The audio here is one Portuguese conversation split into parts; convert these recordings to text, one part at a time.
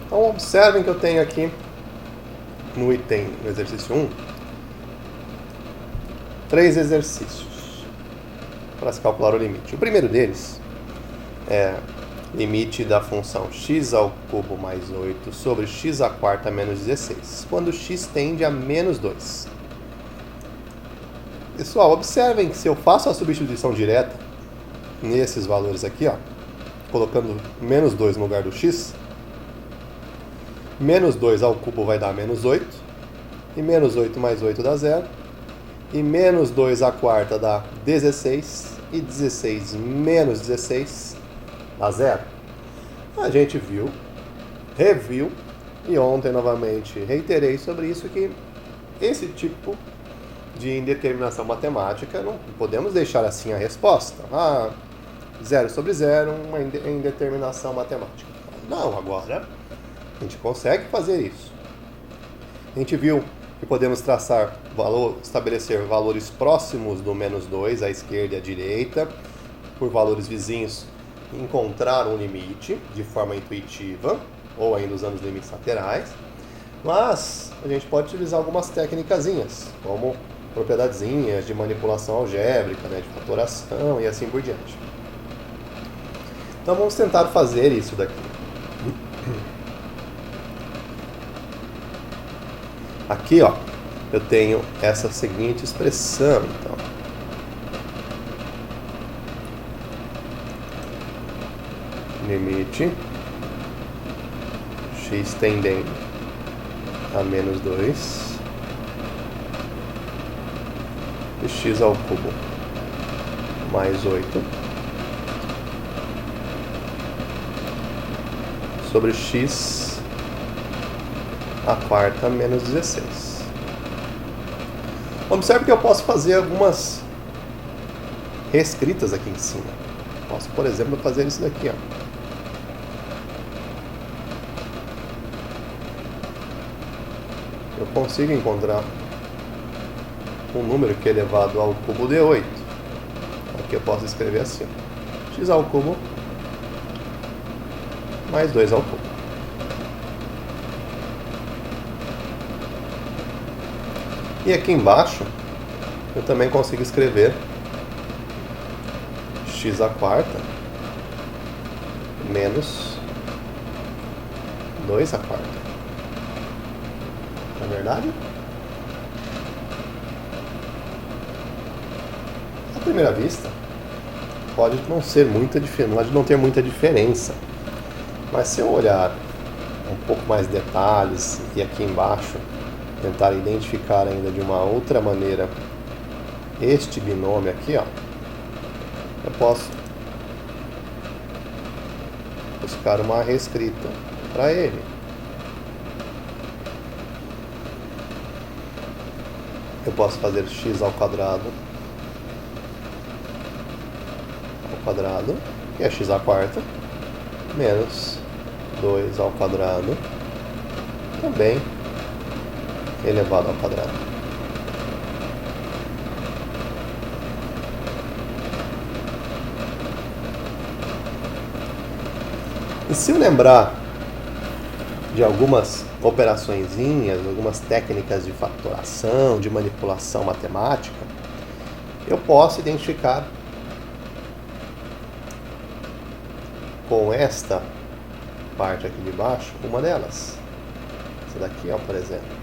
Então observem que eu tenho aqui no item, no exercício 1, 3 exercícios para se calcular o limite. O primeiro deles é limite da função x ao cubo mais 8 sobre x à quarta menos 16, quando x tende a menos 2. Pessoal, observem que se eu faço a substituição direta nesses valores aqui, ó, colocando menos 2 no lugar do x, menos 2 ao cubo vai dar menos 8, e menos 8 mais 8 dá 0, e menos 2 à quarta dá 16, e 16 menos 16 dá 0. A gente viu, reviu, e ontem novamente reiterei sobre isso, que esse tipo de indeterminação matemática não podemos deixar assim a resposta. 0 sobre 0, uma indeterminação matemática. Não, agora a gente consegue fazer isso. A gente viu que podemos estabelecer valores próximos do menos 2, à esquerda e à direita, por valores vizinhos, encontrar um limite de forma intuitiva, ou ainda usando os limites laterais, mas a gente pode utilizar algumas técnicazinhas, como propriedadezinhas de manipulação algébrica, de fatoração e assim por diante. Então vamos tentar fazer isso daqui. Aqui, ó, eu tenho essa seguinte expressão, então. Limite x tendendo a menos 2 de x ao cubo mais 8 sobre x à quarta menos 16. Observe que eu posso fazer algumas reescritas aqui em cima. Posso, por exemplo, fazer isso daqui, ó. Eu consigo encontrar um número que é elevado ao cubo de 8. Aqui eu posso escrever assim, ó. X ao cubo mais 2 ao cubo. E aqui embaixo eu também consigo escrever x à quarta menos 2 à quarta. Não é verdade? À primeira vista, pode não ser muita diferença, pode não ter muita diferença. Mas se eu olhar um pouco mais detalhes e aqui embaixo tentar identificar ainda de uma outra maneira este binômio aqui, ó, eu posso buscar uma reescrita para ele. Eu posso fazer x ao quadrado, que é x à quarta, menos 2 ao quadrado, também elevado ao quadrado. E se eu lembrar de algumas operaçõezinhas, algumas técnicas de fatoração, de manipulação matemática, eu posso identificar com esta parte aqui de baixo uma delas. Essa daqui, ó, por exemplo.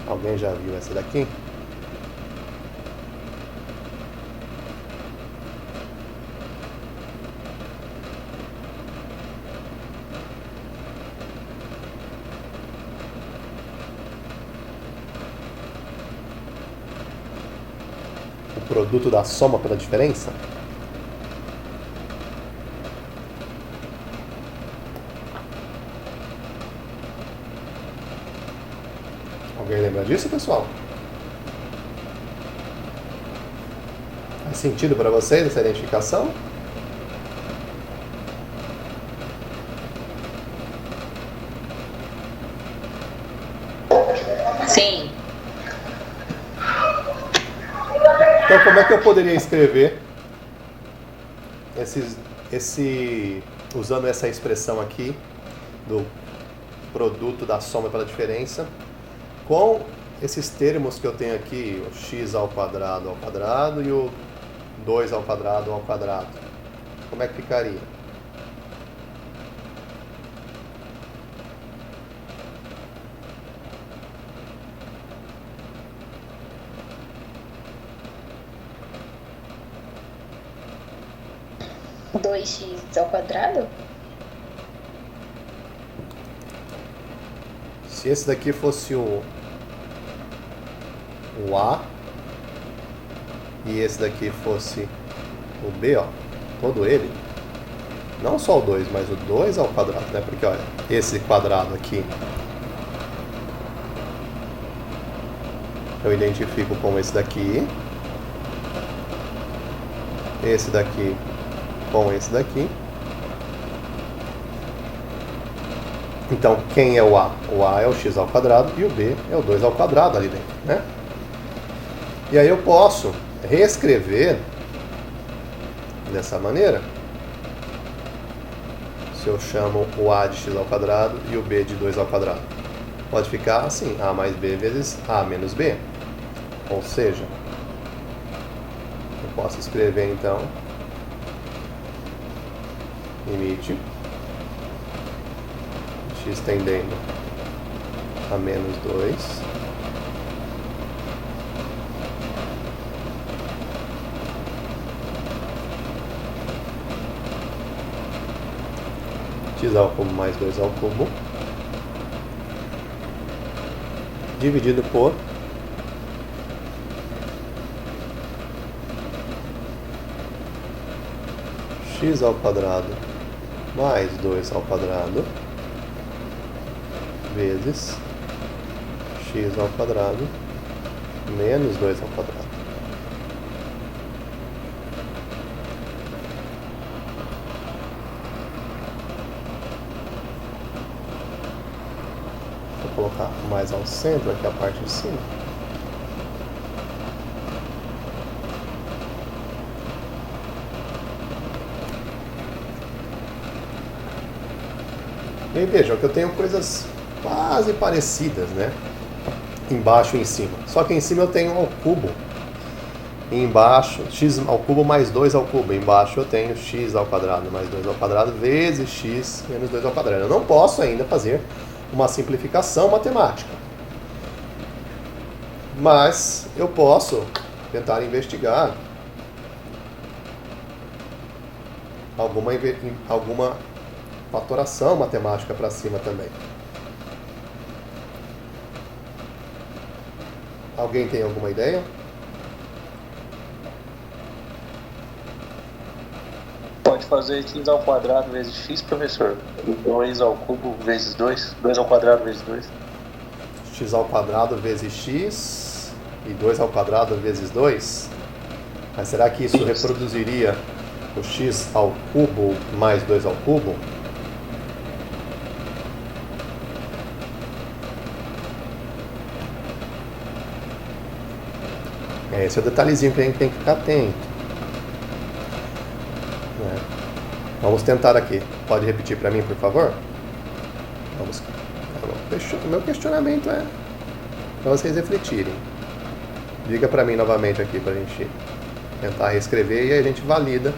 Alguém já viu essa daqui? O produto da soma pela diferença? Alguém lembra disso, pessoal? Faz sentido para vocês essa identificação? Sim. Então, como é que eu poderia escrever esses usando essa expressão aqui do produto da soma pela diferença, com esses termos que eu tenho aqui, o x ao quadrado e o 2 ao quadrado, como é que ficaria? Dois x ao quadrado? Se esse daqui fosse o A e esse daqui fosse o B, ó, todo ele, não só o 2, mas o 2 ao quadrado, né? Porque olha, esse quadrado aqui eu identifico com esse daqui com esse daqui. Então, quem é o A? O A é o x ao quadrado e o B é o 2 ao quadrado ali dentro, né? E aí eu posso reescrever dessa maneira. Se eu chamo o A de x ao quadrado e o B de 2 ao quadrado, pode ficar assim, A mais B vezes A menos B. Ou seja, eu posso escrever então limite x tendendo a menos 2 x ao cubo mais 2 ao cubo dividido por x ao quadrado mais 2 ao quadrado vezes x ao quadrado menos 2 ao quadrado. Vou colocar mais ao centro aqui a parte de cima. E aí vejam que eu tenho coisas quase parecidas, né? Embaixo e em cima. Só que em cima eu tenho ao cubo. E embaixo, x ao cubo mais 2 ao cubo. Embaixo eu tenho x ao quadrado mais 2 ao quadrado vezes x menos 2 ao quadrado. Eu não posso ainda fazer uma simplificação matemática. Mas eu posso tentar investigar alguma fatoração matemática para cima também. Alguém tem alguma ideia? Pode fazer x ao quadrado vezes x, professor. 2 ao cubo vezes 2. 2 ao quadrado vezes 2. X ao quadrado vezes x e 2 ao quadrado vezes 2. Mas será que isso reproduziria o x ao cubo mais 2 ao cubo? Esse é o detalhezinho que a gente tem que ficar atento. Vamos tentar aqui. Pode repetir para mim, por favor? Vamos. O meu questionamento é para vocês refletirem. Diga para mim novamente aqui para a gente tentar reescrever e aí a gente valida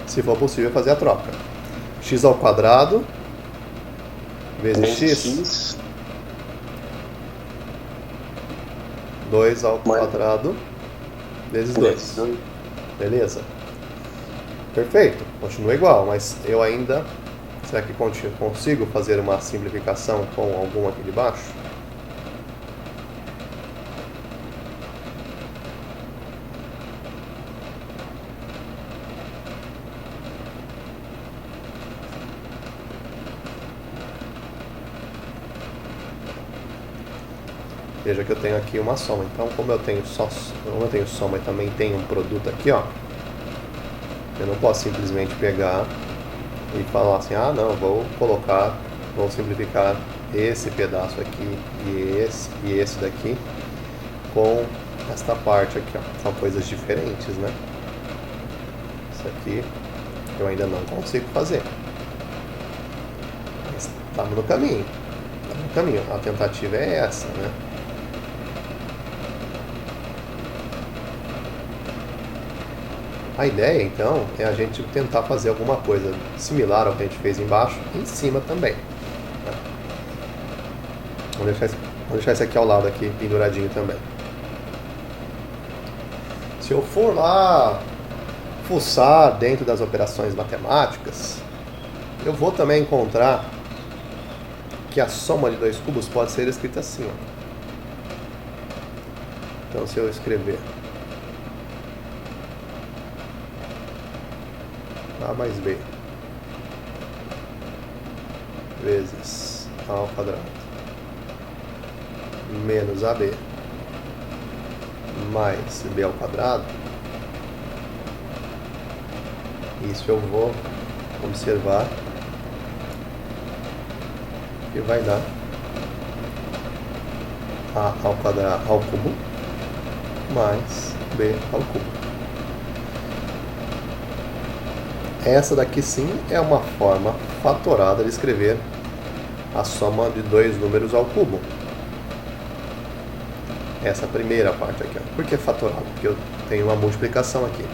se for possível fazer a troca. X ao quadrado vezes x 2 ao quadrado vezes 2. Beleza? Perfeito. Continua igual, mas eu ainda... Será que consigo fazer uma simplificação com algum aqui de baixo? Veja que eu tenho aqui uma soma. Então, como eu tenho soma e também tenho um produto aqui, ó, eu não posso simplesmente pegar e falar assim, ah, não, vou simplificar esse pedaço aqui e esse daqui com esta parte aqui, ó. São coisas diferentes, né? Isso aqui eu ainda não consigo fazer. Mas estamos no caminho. Estamos no caminho. A tentativa é essa, né? A ideia, então, é a gente tentar fazer alguma coisa similar ao que a gente fez embaixo, em cima também. Né? Vamos deixar esse aqui ao lado, aqui, penduradinho também. Se eu for lá fuçar dentro das operações matemáticas, eu vou também encontrar que a soma de dois cubos pode ser escrita assim. Ó. Então, se eu escrever A mais B vezes A ao quadrado menos AB mais B ao quadrado, isso eu vou observar que vai dar A ao quadrado ao cubo mais B ao cubo. Essa daqui sim é uma forma fatorada de escrever a soma de dois números ao cubo. Essa primeira parte aqui. Ó. Por que fatorado? Porque eu tenho uma multiplicação aqui.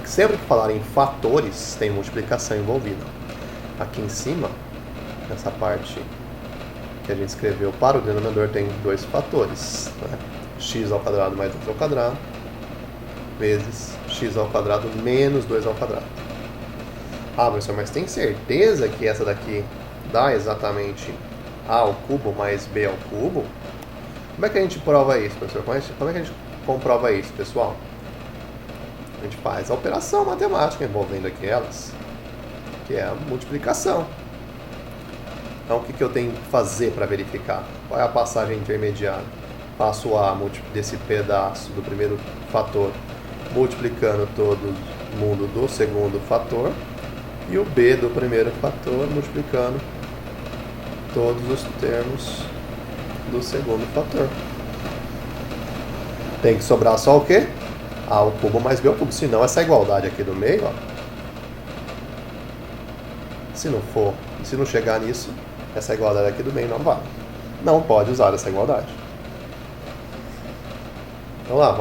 Sempre que falar em fatores, tem multiplicação envolvida. Aqui em cima, nessa parte que a gente escreveu para o denominador, tem dois fatores. Né? X ao quadrado mais 2 ao quadrado vezes x ao quadrado menos 2 ao quadrado. Ah, professor, mas tem certeza que essa daqui dá exatamente A ao cubo mais B ao cubo? Como é que a gente prova isso, professor? Como é que a gente comprova isso, pessoal? A gente faz a operação matemática envolvendo aqui elas, que é a multiplicação. Então, o que eu tenho que fazer para verificar? Qual é a passagem intermediária? Faço A desse pedaço do primeiro fator, multiplicando todo mundo do segundo fator, e o B do primeiro fator multiplicando todos os termos do segundo fator. Tem que sobrar só o quê? A ao cubo mais B ao cubo. Senão essa igualdade aqui do meio, ó, se não chegar nisso, essa igualdade aqui do meio não vale. Não pode usar essa igualdade. Então lá,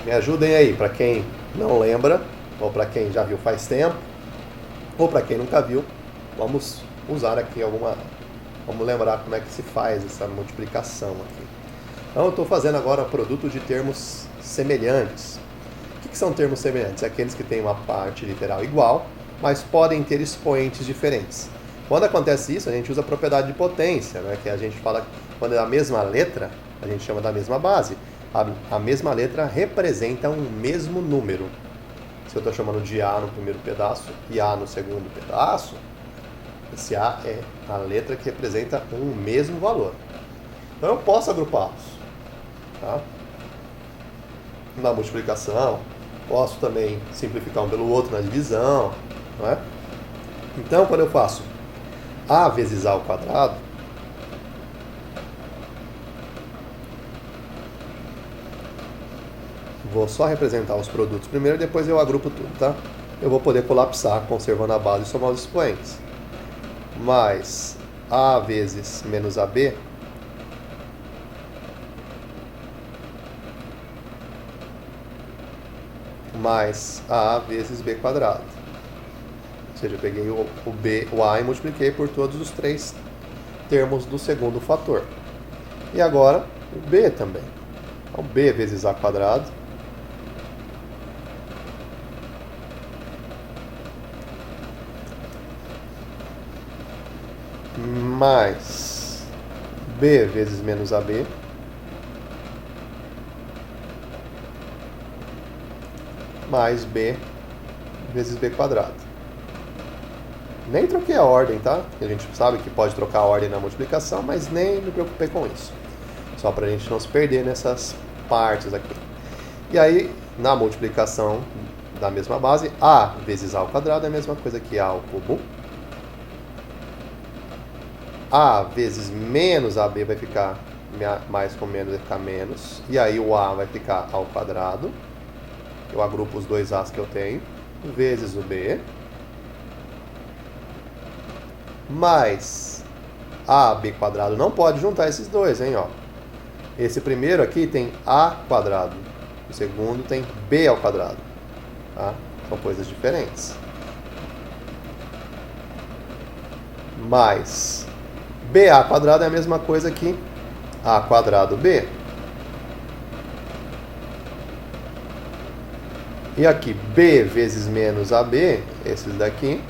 me ajudem aí, para quem não lembra, ou para quem já viu faz tempo, ou para quem nunca viu, vamos usar aqui vamos lembrar como é que se faz essa multiplicação aqui. Então eu estou fazendo agora produto de termos semelhantes. O que são termos semelhantes? Aqueles que têm uma parte literal igual, mas podem ter expoentes diferentes. Quando acontece isso, a gente usa a propriedade de potência, né? Que a gente fala quando é a mesma letra, a gente chama da mesma base. A mesma letra representa um mesmo número. Se eu estou chamando de A no primeiro pedaço e A no segundo pedaço, esse A é a letra que representa um mesmo valor. Então eu posso agrupá-los, tá? Na multiplicação, posso também simplificar um pelo outro na divisão, não é? Então quando eu faço A vezes A ao quadrado, vou só representar os produtos primeiro e depois eu agrupo tudo, tá? Eu vou poder colapsar conservando a base e somar os expoentes. Mais A vezes menos AB mais A vezes B quadrado. Ou seja, eu peguei o A e multipliquei por todos os três termos do segundo fator. E agora o B também. Então B vezes A quadrado mais B vezes menos AB mais B vezes B quadrado. Nem troquei a ordem, tá? A gente sabe que pode trocar a ordem na multiplicação, mas nem me preocupei com isso. Só para a gente não se perder nessas partes aqui. E aí, na multiplicação da mesma base, A vezes A ao quadrado é a mesma coisa que A ao cubo. A vezes menos AB vai ficar mais com menos, vai ficar menos. E aí o A vai ficar ao quadrado. Eu agrupo os dois A's que eu tenho. Vezes o B. mais AB quadrado. Não pode juntar esses dois, hein? Ó. Esse primeiro aqui tem A quadrado. O segundo tem B ao quadrado. Tá? São coisas diferentes. Mais BA quadrado é a mesma coisa que A quadrado B. E aqui, B vezes menos AB, esses daqui,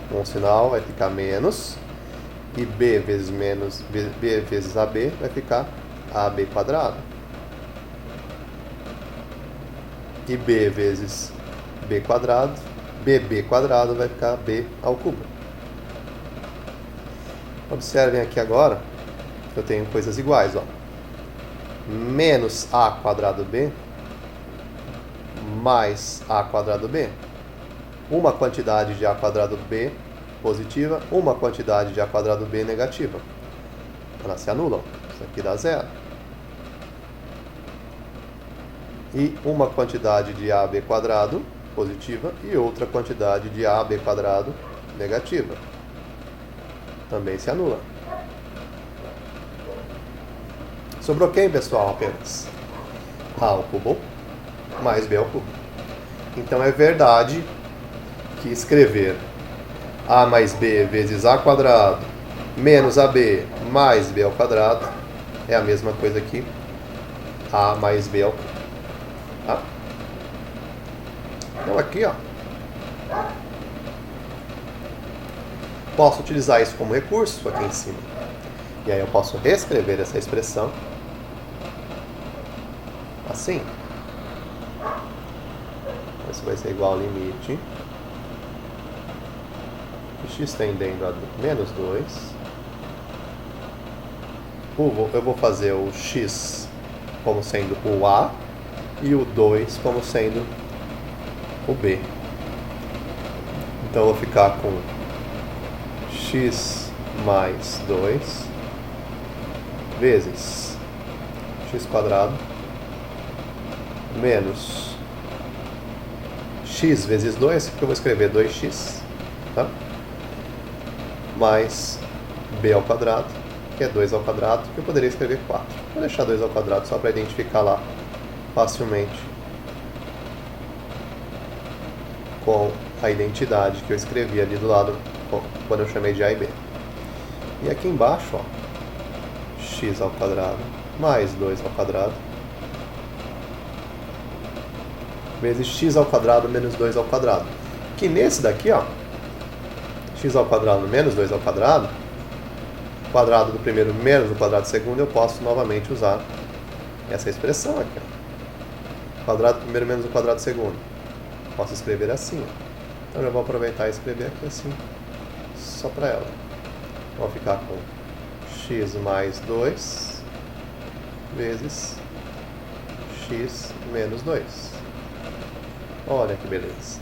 com o sinal vai ficar menos. E B vezes menos, B vezes AB vai ficar AB quadrado. E B vezes B quadrado, BB quadrado vai ficar B ao cubo. Observem aqui agora que eu tenho coisas iguais, ó. Menos A quadrado B mais A quadrado B. Uma quantidade de A quadrado B positiva, uma quantidade de A quadrado B negativa. Elas se anulam. Isso aqui dá zero. E uma quantidade de AB quadrado positiva e outra quantidade de AB quadrado negativa. Também se anula. Sobrou quem, pessoal? Apenas A ao cubo mais B ao cubo. Então é verdade que escrever A mais B vezes A quadrado menos AB mais B ao quadrado é a mesma coisa que A mais B ao cubo. Tá? Então aqui, ó, posso utilizar isso como recurso aqui em cima. E aí eu posso reescrever essa expressão assim. Isso vai ser igual ao limite x tendendo a menos 2. Eu vou fazer o x como sendo o A e o 2 como sendo o B. Então eu vou ficar com x mais 2 vezes x quadrado menos x vezes 2, que eu vou escrever 2x, tá? Mais b ao quadrado, que é 2 ao quadrado, que eu poderia escrever 4. Vou deixar 2 ao quadrado só para identificar lá facilmente com a identidade que eu escrevi ali do lado quando eu chamei de A e B. E aqui embaixo, ó, x ao quadrado mais 2 ao quadrado vezes x ao quadrado menos 2 ao quadrado. Que nesse daqui, ó, x ao quadrado menos 2 ao quadrado, quadrado do primeiro menos o quadrado do segundo, eu posso novamente usar essa expressão aqui, ó. Quadrado do primeiro menos o quadrado do segundo. Posso escrever assim, ó. Então eu vou aproveitar e escrever aqui assim, só para ela. Vou ficar com x mais 2 vezes x menos 2. Olha que beleza.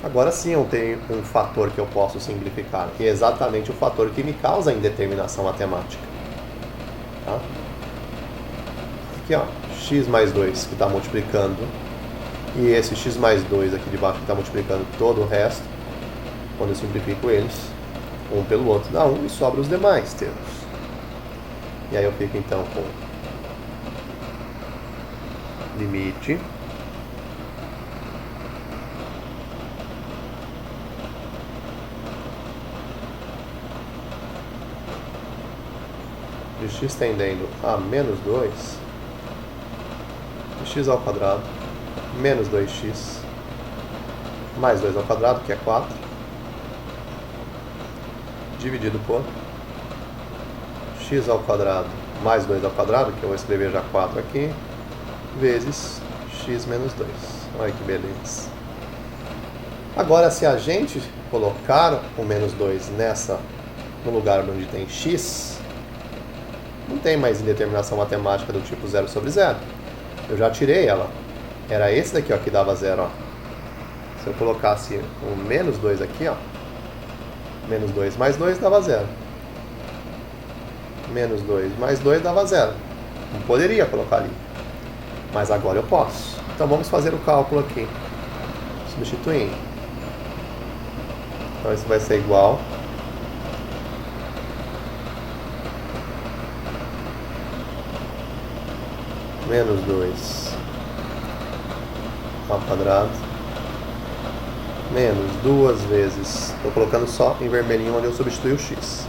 Agora sim eu tenho um fator que eu posso simplificar, que é exatamente o fator que me causa indeterminação matemática. Tá? Aqui, ó, x mais 2 que está multiplicando, e esse x mais 2 aqui de baixo que está multiplicando todo o resto. Quando eu simplifico eles, um pelo outro dá 1 e sobra os demais termos. E aí eu fico então com limite de x tendendo a menos 2 de x ao quadrado menos 2x mais 2 ao quadrado, que é 4, dividido por x ao quadrado mais 2 ao quadrado, que eu vou escrever já 4 aqui, vezes x menos 2. Olha que beleza. Agora, se a gente colocar o menos 2 no lugar onde tem x, não tem mais indeterminação matemática do tipo 0 sobre 0. Eu já tirei ela. Era esse daqui, ó, que dava 0, ó. Se eu colocasse o menos 2 aqui, ó, menos 2 mais 2 dava 0. Menos 2 mais 2 dava 0. Não poderia colocar ali. Mas agora eu posso. Então vamos fazer o cálculo aqui. Substituindo. Então isso vai ser igual menos 2 ao quadrado, menos 2 vezes, estou colocando só em vermelhinho onde eu substituí o x,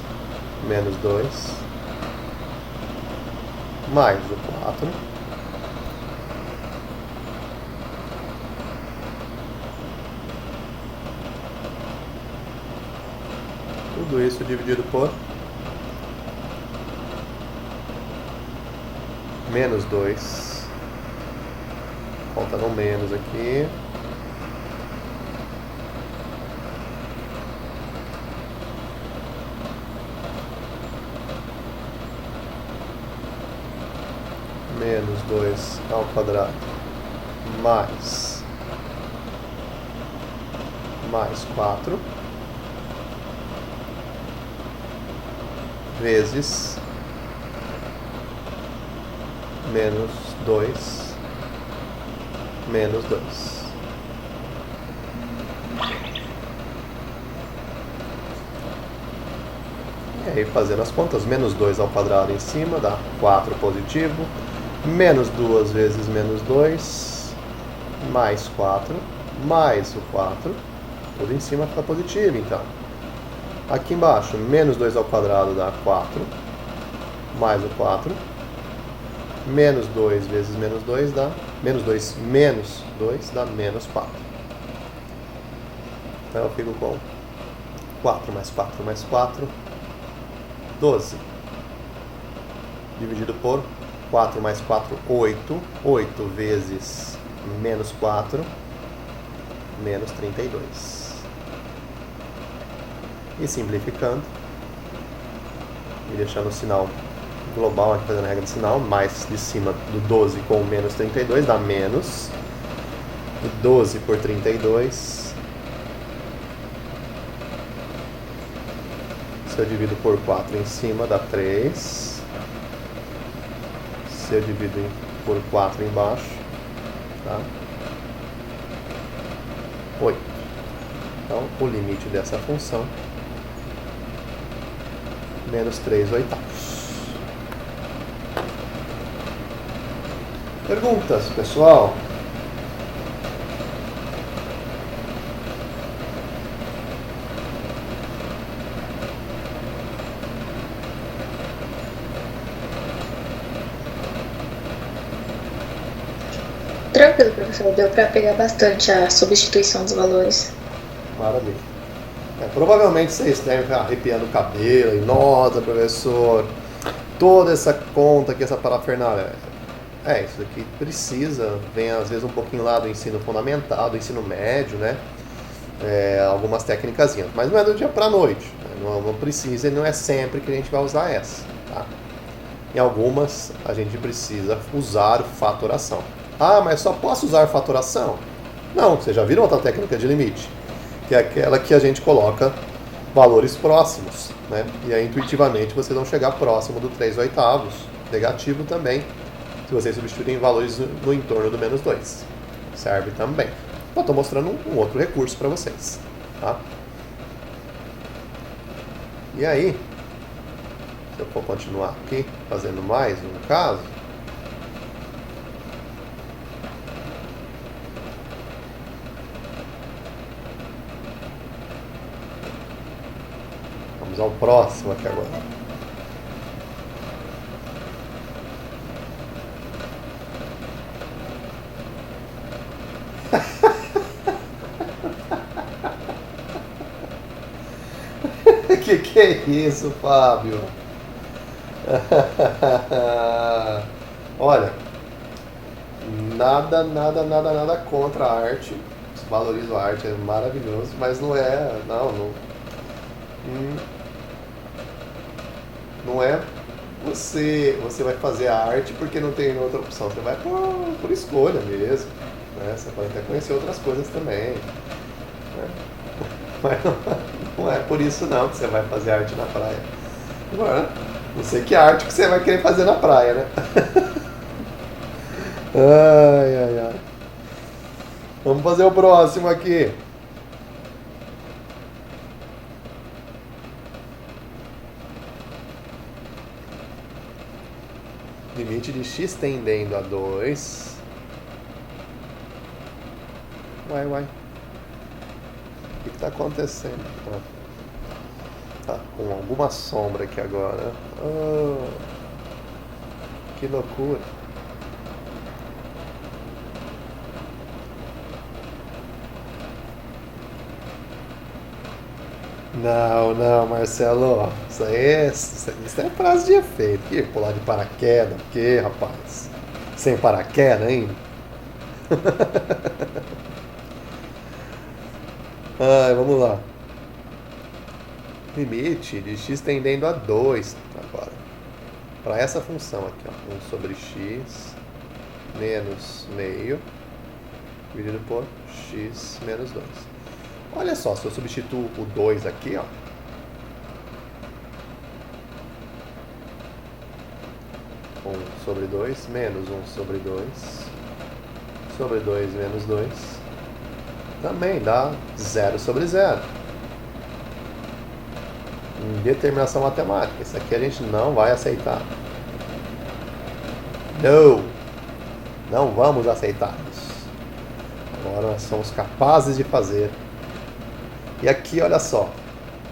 menos 2, mais o 4, tudo isso dividido por menos 2, conta no menos aqui, menos 2 ao quadrado, mais 4, vezes menos 2, menos 2. E aí, fazendo as contas, menos 2 ao quadrado em cima dá 4 positivo, menos 2 vezes menos 2, mais 4, mais o 4, tudo em cima fica positivo, então. Aqui embaixo, menos 2 ao quadrado dá 4, mais o 4, menos 2 vezes menos 2 dá, menos 2 menos 2 dá menos 4. Então eu fico com 4 mais 4 mais 4, 12. Dividido por 4 mais 4, 8. 8 vezes menos 4, menos 32. E simplificando, e deixando o sinal global aqui, fazendo a regra de sinal, mais de cima do 12 com o menos 32 dá menos. E 12 por 32, se eu divido por 4 em cima dá 3. Se eu divido por 4 embaixo, tá? 8. Então o limite dessa função, menos 3 oitavos. Perguntas, pessoal? Tranquilo, professor. Deu para pegar bastante a substituição dos valores. Maravilha. Provavelmente vocês devem ficar arrepiando o cabelo e, nossa, professor, toda essa conta aqui, essa parafernália. Isso aqui precisa, vem às vezes um pouquinho lá do ensino fundamental, do ensino médio, né? Algumas técnicas, mas não é do dia para a noite. Né? Não precisa e não é sempre que a gente vai usar essa. Tá? Em algumas, a gente precisa usar fatoração. Ah, mas só posso usar fatoração? Não, vocês já viram outra técnica de limite? Que é aquela que a gente coloca valores próximos, né? E aí intuitivamente vocês vão chegar próximo do 3 oitavos, negativo também, se vocês substituírem valores no entorno do menos 2. Serve também. Eu estou mostrando um outro recurso para vocês. Tá? E aí, se eu for continuar aqui, fazendo mais um caso, vamos ao próximo aqui agora. Que é isso, Fábio? Olha, nada contra a arte. Valorizo a arte, é maravilhoso, mas não é, não é você vai fazer a arte porque não tem outra opção. Você vai por escolha mesmo, né? Você pode até conhecer outras coisas também, né? Mas não é por isso não que você vai fazer arte na praia. Agora, não sei que arte que você vai querer fazer na praia, né? Ai. Vamos fazer o próximo aqui. Limite de x tendendo a 2. Uai. O que está acontecendo? Tá com alguma sombra aqui agora. Oh, que loucura. Não, Marcelo. Isso é frase de efeito. Que pular de paraquedas? O que, rapaz? Sem paraquedas ainda? Vamos lá. Limite de x tendendo a 2 agora. Para essa função aqui, ó. 1 sobre x menos meio dividido por x menos 2. Olha só, se eu substituo o 2 aqui, ó. Sobre 2 menos 1 sobre 2 sobre 2 menos 2 também dá 0 sobre 0. Determinação matemática. Isso aqui a gente não vai aceitar. Não vamos aceitar isso. Agora nós somos capazes de fazer. E aqui, olha só.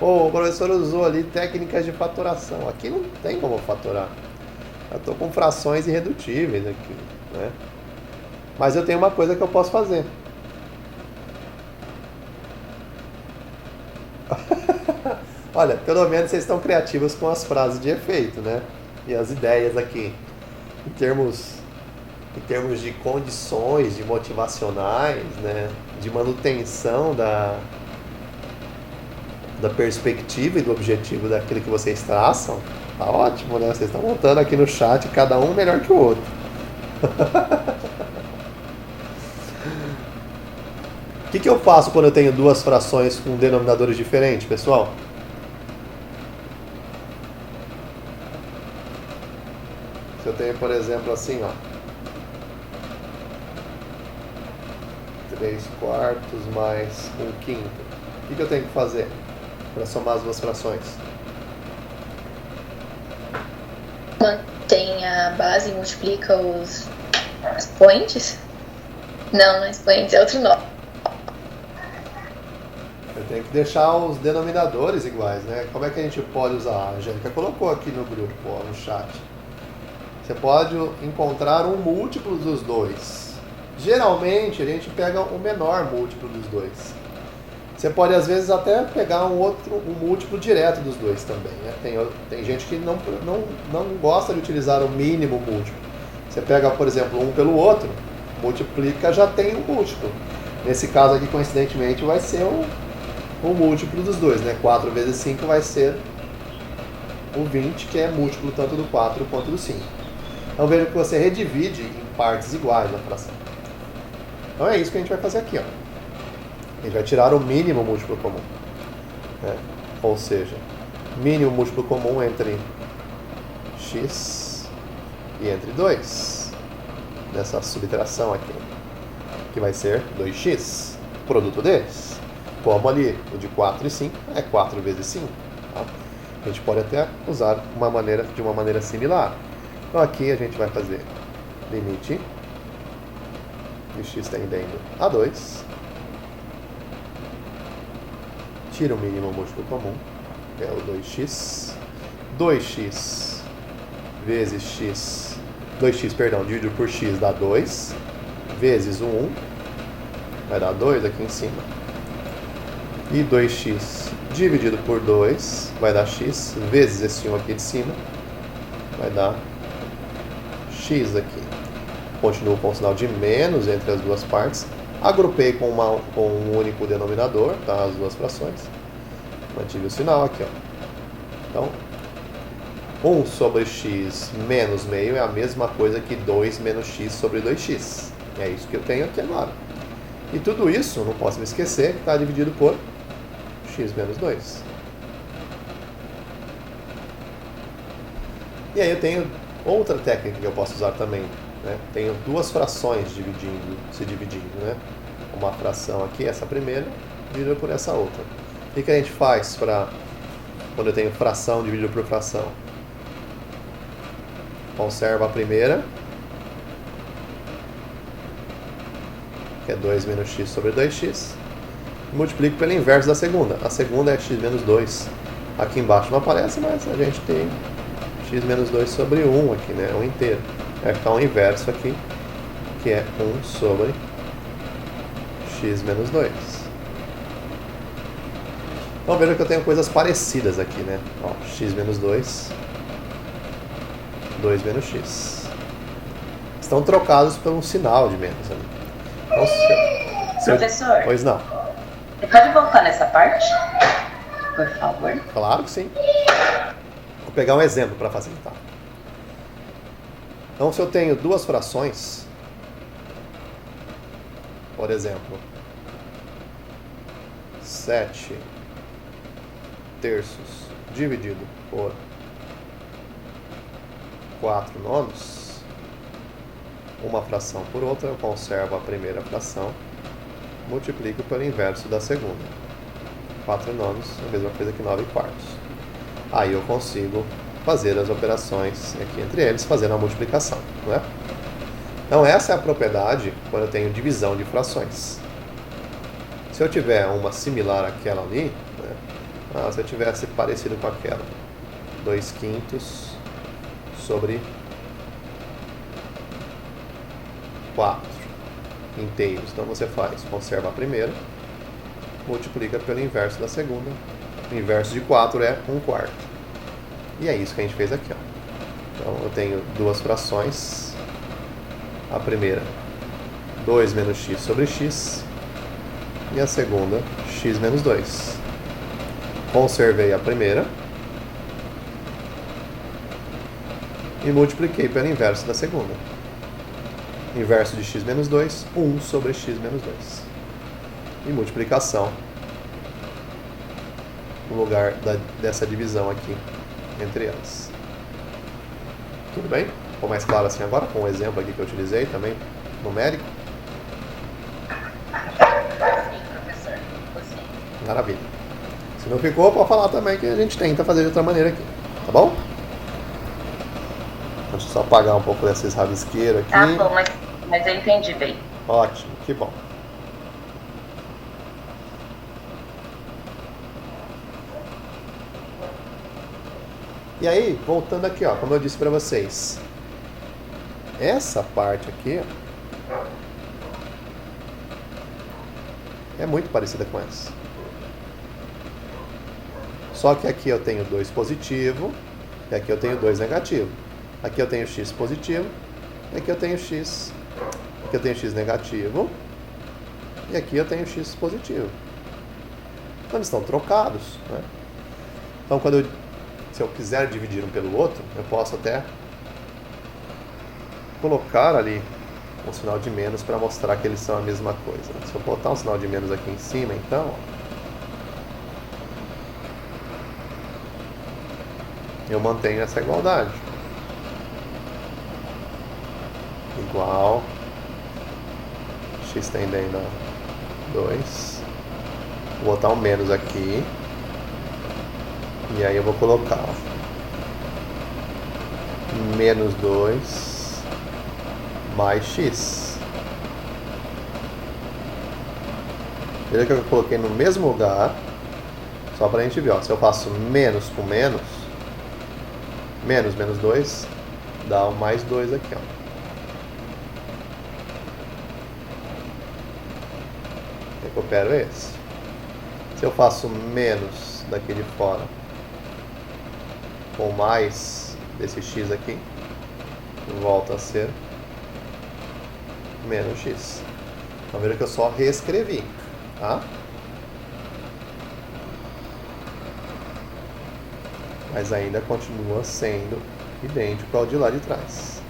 O professor usou ali técnicas de fatoração. Aqui não tem como fatorar. Eu estou com frações irredutíveis aqui, né? Mas eu tenho uma coisa que eu posso fazer. Olha, pelo menos vocês estão criativos com as frases de efeito, né? E as ideias aqui. Em termos de condições, de motivacionais, né? De manutenção da perspectiva e do objetivo daquilo que vocês traçam. Tá ótimo, né? Vocês estão montando aqui no chat, cada um melhor que o outro. O que eu faço quando eu tenho duas frações com denominadores diferentes, pessoal? Se eu tenho, por exemplo, assim, ó, 3/4 mais 1/5. O que eu tenho que fazer para somar as duas frações? Mantém a base e multiplica os expoentes? Não é expoentes, é outro nome. Eu tenho que deixar os denominadores iguais, né? Como é que a gente pode usar? A Angélica colocou aqui no grupo, ó, no chat. Você pode encontrar um múltiplo dos dois. Geralmente a gente pega o menor múltiplo dos dois. Você pode às vezes até pegar um múltiplo direto dos dois também, né? Tem gente que não gosta de utilizar o mínimo múltiplo. Você pega, por exemplo, um pelo outro, multiplica, já tem um múltiplo. Nesse caso aqui, coincidentemente, vai ser o múltiplo dos dois, né? 4 vezes 5 vai ser o 20, que é múltiplo tanto do 4 quanto do 5. Então veja que você redivide em partes iguais a fração. Então é isso que a gente vai fazer aqui, ó. A gente vai tirar o mínimo múltiplo comum, né? Ou seja, mínimo múltiplo comum entre x e entre 2, nessa subtração aqui, que vai ser 2x, produto deles. Como ali o de 4 e 5 é 4 vezes 5. Tá? A gente pode até usar de uma maneira similar. Então aqui a gente vai fazer limite de x tendendo a 2. Tira o mínimo múltiplo comum, que é o 2x. 2x vezes x, 2x, perdão, dividido por x dá 2, vezes o 1, vai dar 2 aqui em cima. E 2x dividido por 2 vai dar x, vezes esse 1 aqui de cima, vai dar x aqui. Continuo com o sinal de menos entre as duas partes. Agrupei com um único denominador, tá? As duas frações. Mantive o sinal aqui, ó. Então, 1 sobre x menos meio é a mesma coisa que 2 menos x sobre 2x. É isso que eu tenho aqui agora. E tudo isso, não posso me esquecer, que está dividido por x menos 2. E aí eu tenho outra técnica que eu posso usar também, né? Tenho duas frações se dividindo, né? Uma fração aqui, essa primeira, dividida por essa outra. O que a gente faz quando eu tenho fração dividida por fração? Conserva a primeira, que é 2 menos x sobre 2x. E multiplico pelo inverso da segunda. A segunda é x menos 2. Aqui embaixo não aparece, mas a gente tem x menos 2 sobre 1 aqui, né? 1 inteiro. Vai ficar um inverso aqui, que é 1 sobre x menos 2. Então veja que eu tenho coisas parecidas aqui, né? Ó, x menos 2, 2 menos x. Estão trocados por um sinal de menos ali. Então, Professor, Pois não. você pode voltar nessa parte? Por favor. Claro que sim. Vou pegar um exemplo para facilitar. Então, se eu tenho duas frações, por exemplo, 7 terços dividido por 4 nonos, uma fração por outra, eu conservo a primeira fração, multiplico pelo inverso da segunda. 4 nonos, a mesma coisa que 9 quartos. Aí eu consigo fazer as operações aqui entre eles, fazendo a multiplicação, não é? Então essa é a propriedade quando eu tenho divisão de frações. Se eu tiver uma similar àquela ali, né? Se eu tivesse parecido com aquela, 2/5 sobre 4 inteiros. Então você conserva a primeira, multiplica pelo inverso da segunda. O inverso de 4 é 1/4. E é isso que a gente fez aqui, ó. Então eu tenho duas frações. A primeira, 2 menos x sobre x. E a segunda, x menos 2. Conservei a primeira e multipliquei pelo inverso da segunda. Inverso de x menos 2, 1 sobre x menos 2. E multiplicação no lugar dessa divisão aqui entre elas. Tudo bem? Ficou mais claro assim agora com o exemplo aqui que eu utilizei também, numérico? Sim, professor. Sim. Maravilha. Se não ficou, pode falar também que a gente tenta fazer de outra maneira aqui, tá bom? Deixa eu só apagar um pouco desses rabisqueiros aqui. Tá bom, mas eu entendi bem. Ótimo, que bom. E aí, voltando aqui, ó, como eu disse para vocês, essa parte aqui é muito parecida com essa. Só que aqui eu tenho 2 positivo e aqui eu tenho 2 negativo. Aqui eu tenho x positivo e aqui eu tenho x. Aqui eu tenho x negativo e aqui eu tenho x positivo. Então eles estão trocados, né? Então se eu quiser dividir um pelo outro, eu posso até colocar ali um sinal de menos para mostrar que eles são a mesma coisa. Se eu botar um sinal de menos aqui em cima, então, ó, eu mantenho essa igualdade. Igual x tendendo a 2. Vou botar um menos aqui. E aí eu vou colocar, ó, menos 2 mais x. Veja que eu coloquei no mesmo lugar, só pra gente ver, ó, se eu faço menos com menos, menos 2, dá um mais 2 aqui, ó. Recupero esse. Se eu faço menos daqui de fora com mais desse x aqui, volta a ser menos x. Então veja que eu só reescrevi, tá? Mas ainda continua sendo idêntico ao de lá de trás.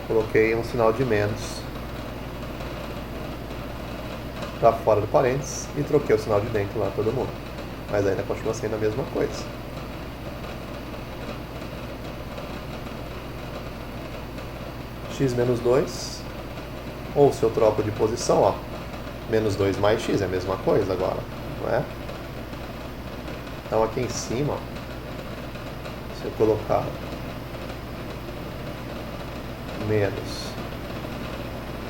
Coloquei um sinal de menos para fora do parênteses e troquei o sinal de dentro lá todo mundo. Mas ainda continua sendo a mesma coisa. X menos 2, ou se eu troco de posição, ó, menos 2 mais x é a mesma coisa agora, não é? Então aqui em cima, ó, se eu colocar menos.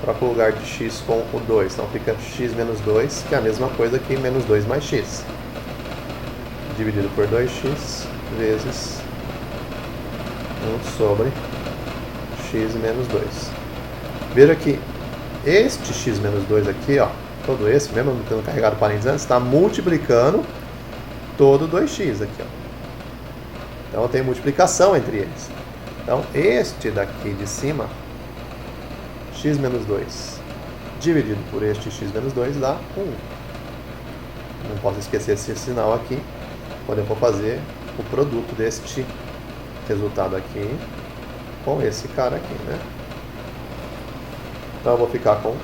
Troca o lugar de x com o 2. Então fica x menos 2, que é a mesma coisa que menos 2 mais x. Dividido por 2x vezes 1 sobre x menos 2. Veja que este x menos 2 aqui, ó, todo esse, mesmo não tendo carregado parênteses antes, está multiplicando todo 2x aqui, ó. Então tem multiplicação entre eles. Então este daqui de cima, x menos 2, dividido por este x menos 2 dá 1. Não posso esquecer esse sinal aqui quando eu for fazer o produto deste resultado aqui com esse cara aqui, né? Então eu vou ficar com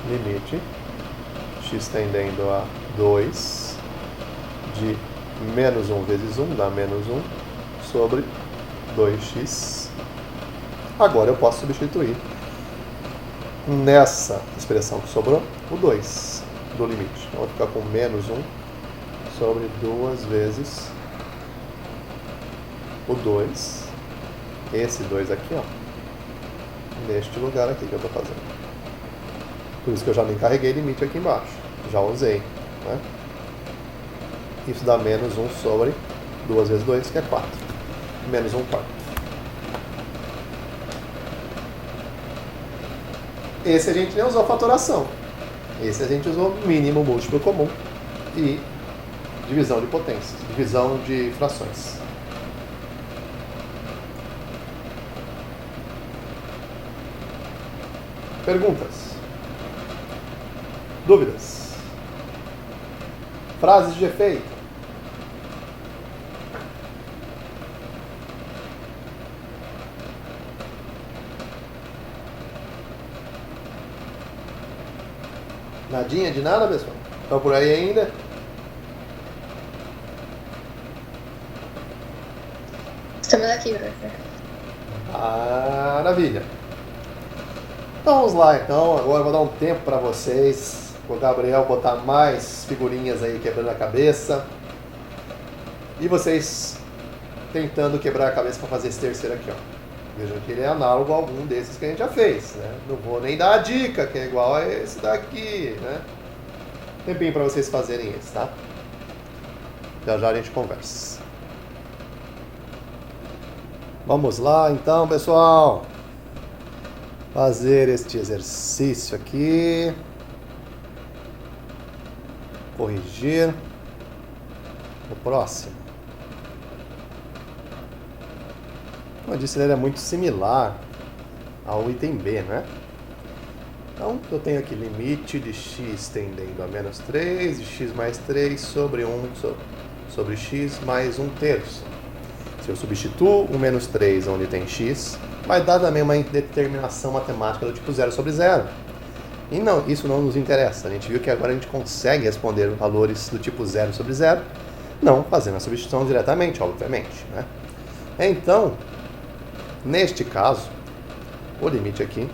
limite x tendendo a 2 de menos 1 vezes 1 dá menos 1 sobre 2x. Agora eu posso substituir nessa expressão que sobrou o 2 do limite. Então eu vou ficar com menos 1 sobre 2 vezes o 2, esse 2 aqui, ó, neste lugar aqui que eu estou fazendo. Por isso que eu já nem carreguei limite aqui embaixo, já usei, né? Isso dá menos 1 sobre 2 vezes 2, que é 4. Menos 1 quarto. Esse a gente nem usou fatoração. Esse a gente usou mínimo múltiplo comum e divisão de potências, divisão de frações. Perguntas? Dúvidas? Frases de efeito? Nadinha de nada, pessoal? Estão por aí ainda? Estamos aqui, professor. Maravilha! Então vamos lá, então. Agora eu vou dar um tempo para vocês, o Gabriel botar mais figurinhas aí quebrando a cabeça. E vocês tentando quebrar a cabeça para fazer esse terceiro aqui, ó. Vejam que ele é análogo a algum desses que a gente já fez, né? Não vou nem dar a dica, que é igual a esse daqui, né? Tempinho para vocês fazerem esse, tá? Já já a gente conversa. Vamos lá, então, pessoal. Fazer este exercício aqui. Corrigir. O próximo. Como eu disse, ele é muito similar ao item B, né? Então, eu tenho aqui limite de x tendendo a menos 3, de x mais 3 sobre 1 sobre x mais 1 terço. Se eu substituo o menos 3 onde tem x, vai dar também uma determinação matemática do tipo 0 sobre 0. E não, isso não nos interessa. A gente viu que agora a gente consegue responder valores do tipo 0 sobre 0, não fazendo a substituição diretamente, obviamente, né? Então, neste caso, o limite aqui,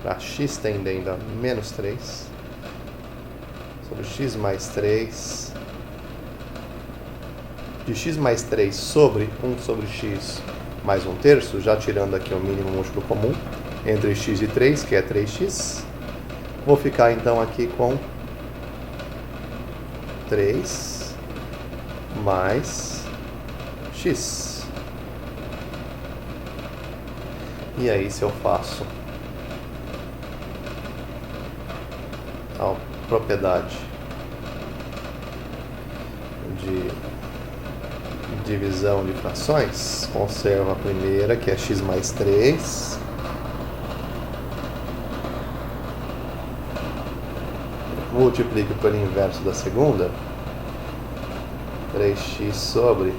para x tendendo a menos 3, sobre x mais 3, de x mais 3 sobre 1 sobre x mais 1 terço, já tirando aqui o mínimo múltiplo comum, entre x e 3, que é 3x, vou ficar então aqui com 3 mais x. E aí, se eu faço a propriedade de divisão de frações, conservo a primeira, que é x mais 3, multiplico pelo inverso da segunda, 3x sobre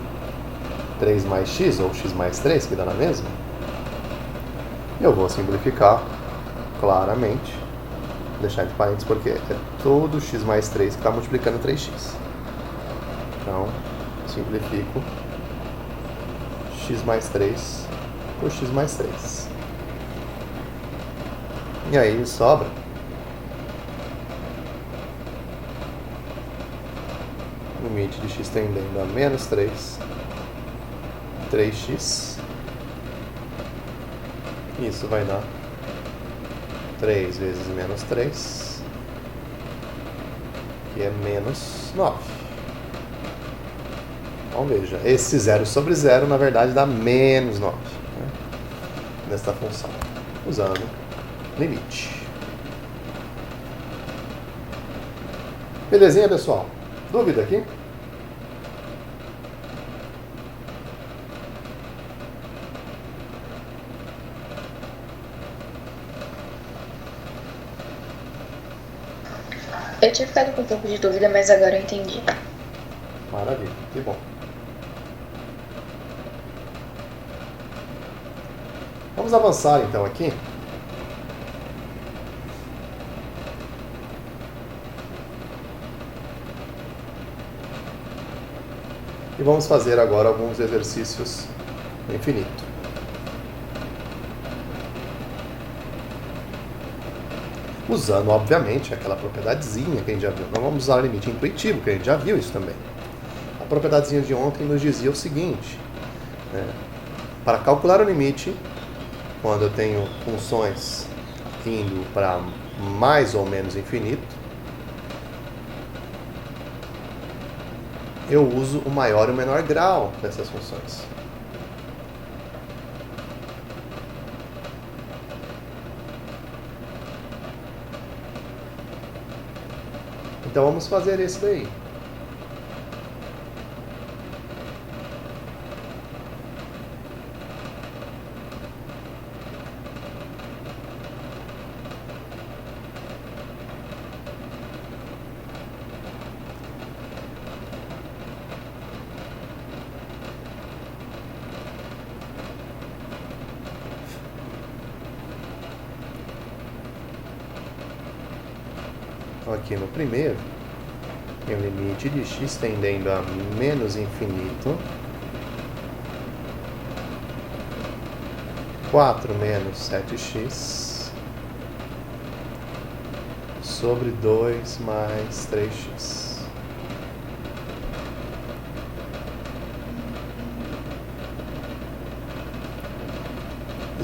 3 mais x, ou x mais 3, que dá na mesma. Eu vou simplificar claramente, deixar entre parênteses, porque é todo x mais 3 que está multiplicando 3x. Então, simplifico x mais 3 por x mais 3. E aí me sobra limite de x tendendo a menos 3 3x. Isso vai dar 3 vezes menos 3, que é menos 9. Então veja, esse 0 sobre 0 na verdade dá menos 9, né? Nesta função, usando limite. Belezinha, pessoal? Dúvida aqui? Eu tinha ficado com um pouco de dúvida, mas agora eu entendi. Maravilha, que bom. Vamos avançar então aqui. E vamos fazer agora alguns exercícios no infinito. Usando, obviamente, aquela propriedadezinha que a gente já viu. Não vamos usar o limite intuitivo, que a gente já viu isso também. A propriedadezinha de ontem nos dizia o seguinte, né? Para calcular o limite, quando eu tenho funções indo para mais ou menos infinito, eu uso o maior e o menor grau dessas funções. Então vamos fazer esse daí. Aqui no primeiro, tem o limite de x tendendo a menos infinito, 4 menos 7x, sobre 2 mais 3x.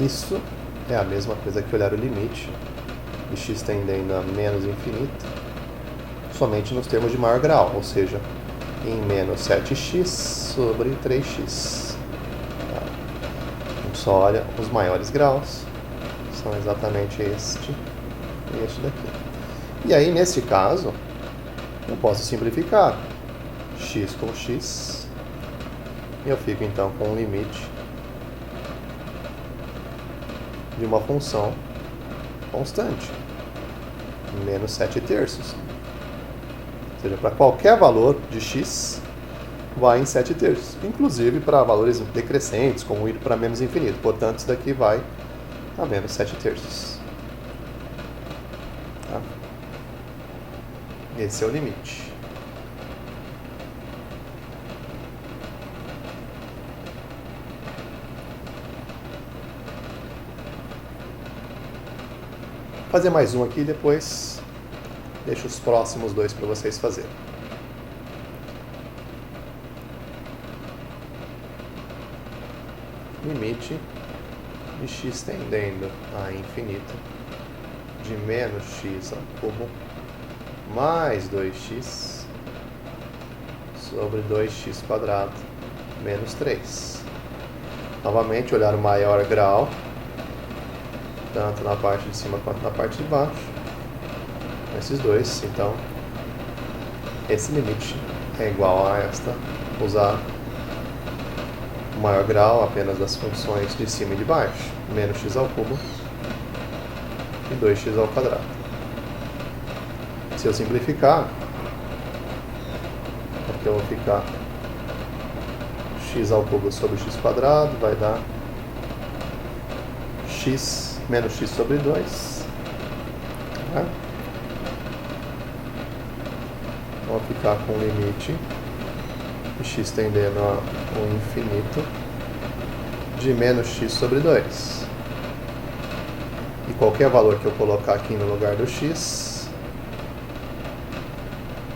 Isso é a mesma coisa que olhar o limite de x tendendo a menos infinito, somente nos termos de maior grau, ou seja, em menos 7x sobre 3x. Tá? A gente só olha os maiores graus, são exatamente este e este daqui. E aí, nesse caso, eu posso simplificar x com x, e eu fico então com um limite de uma função constante, menos 7 terços. Ou seja, para qualquer valor de x, vai em 7 terços. Inclusive para valores decrescentes, como ir para menos infinito. Portanto, isso daqui vai a menos 7 terços. Tá? Esse é o limite. Vou fazer mais um aqui e depois deixo os próximos dois para vocês fazerem. Limite de x tendendo a infinito de menos x ao cubo mais 2x sobre 2x quadrado menos 3. Novamente, olhar o maior grau, tanto na parte de cima quanto na parte de baixo. Esses dois, então, esse limite é igual a esta, usar o maior grau apenas das funções de cima e de baixo, menos x ao cubo e 2x ao quadrado. Se eu simplificar, aqui eu vou ficar x ao cubo sobre x quadrado, vai dar x menos x sobre 2. Tá? Vou ficar com o limite de x tendendo ao infinito de menos x sobre 2. E qualquer valor que eu colocar aqui no lugar do x,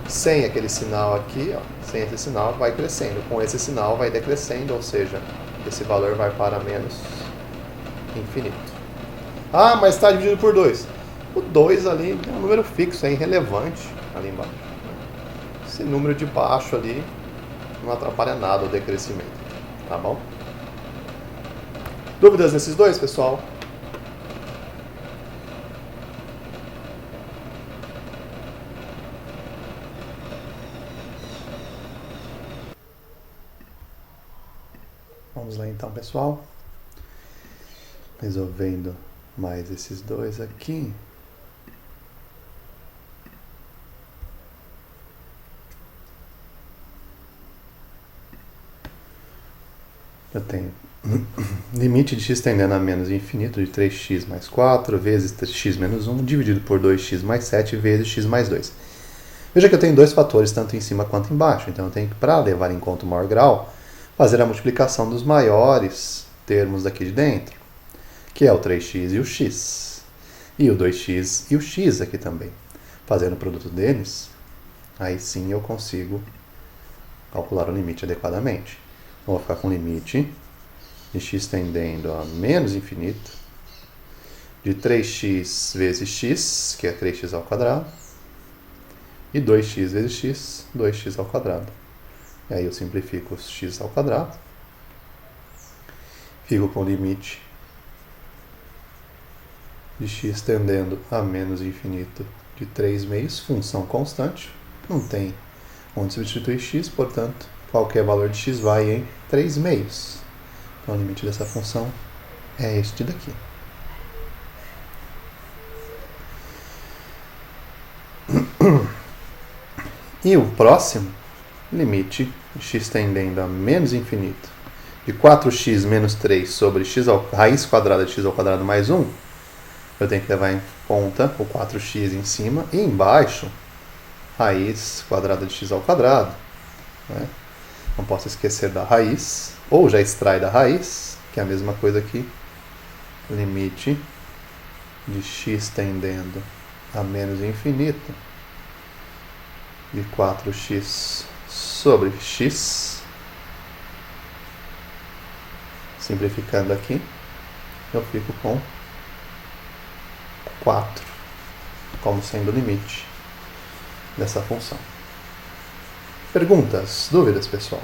sem aquele sinal aqui, ó, sem esse sinal vai crescendo. Com esse sinal vai decrescendo, ou seja, esse valor vai para menos infinito. Ah, mas está dividido por 2. O 2 ali é um número fixo, é irrelevante ali embaixo. Esse número de baixo ali não atrapalha nada o decrescimento, tá bom? Dúvidas nesses dois, pessoal? Vamos lá então, pessoal. Resolvendo mais esses dois aqui. Eu tenho limite de x tendendo a menos infinito de 3x mais 4 vezes x menos 1 dividido por 2x mais 7 vezes x mais 2. Veja que eu tenho dois fatores, tanto em cima quanto embaixo. Então eu tenho que, para levar em conta o maior grau, fazer a multiplicação dos maiores termos daqui de dentro, que é o 3x e o x. E o 2x e o x aqui também. Fazendo o produto deles, aí sim eu consigo calcular o limite adequadamente. Então, vou ficar com o limite de x tendendo a menos infinito de 3x vezes x, que é 3x ao quadrado, e 2x vezes x, 2x ao quadrado. E aí eu simplifico x ao quadrado, fico com o limite de x tendendo a menos infinito de 3 meios, função constante, não tem onde substituir x, portanto, qualquer valor de x vai em 3 meios. Então o limite dessa função é este daqui. E o próximo, limite de x tendendo a menos infinito de 4x menos 3 sobre raiz quadrada de x ao quadrado mais 1, eu tenho que levar em conta o 4x em cima e embaixo raiz quadrada de x ao quadrado. Né? Não posso esquecer da raiz, ou já extrai da raiz, que é a mesma coisa aqui, limite de x tendendo a menos infinito de 4x sobre x, simplificando aqui, eu fico com 4 como sendo o limite dessa função. Perguntas, dúvidas, pessoal?